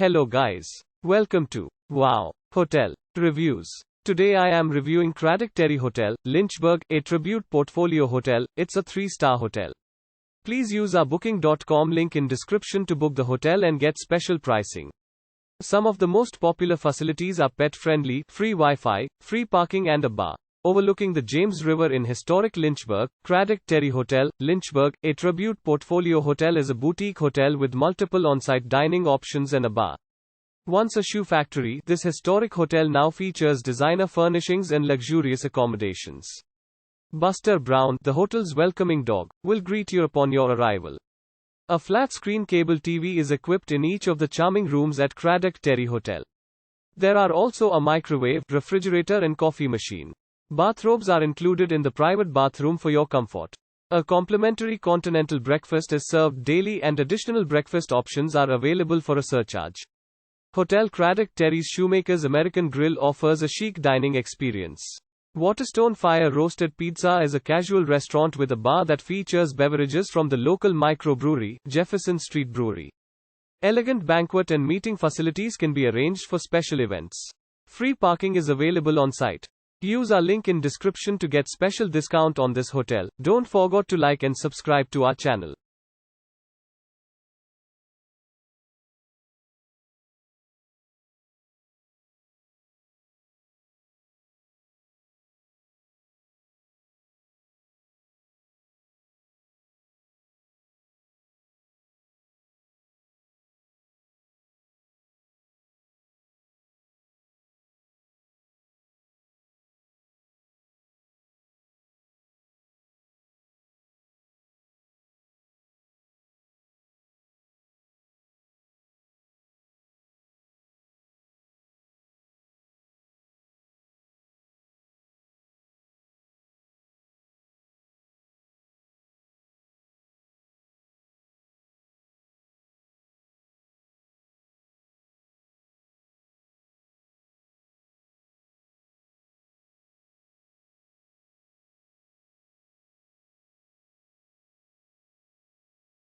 Hello guys. Welcome to Wow Hotel Reviews. Today I am reviewing Craddock Terry Hotel, Lynchburg, a tribute portfolio hotel. It's a 3-star hotel. Please use our booking.com link in description to book the hotel and get special pricing. Some of the most popular facilities are pet-friendly, free Wi-Fi, free parking and a bar. Overlooking the James River in historic Lynchburg, Craddock Terry Hotel, Lynchburg, a tribute portfolio hotel is a boutique hotel with multiple on-site dining options and a bar. Once a shoe factory, this historic hotel now features designer furnishings and luxurious accommodations. Buster Brown, the hotel's welcoming dog, will greet you upon your arrival. A flat-screen cable TV is equipped in each of the charming rooms at Craddock Terry Hotel. There are also a microwave, refrigerator and coffee machine. Bathrobes are included in the private bathroom for your comfort. A complimentary continental breakfast is served daily and additional breakfast options are available for a surcharge. Hotel Craddock Terry's Shoemakers American Grille offers a chic dining experience. Waterstone Fire Roasted Pizza is a casual restaurant with a bar that features beverages from the local micro-brewery, Jefferson Street Brewery. Elegant banquet and meeting facilities can be arranged for special events. Free parking is available on site. Use our link in description to get special discount on this hotel. Don't forget to like and subscribe to our channel.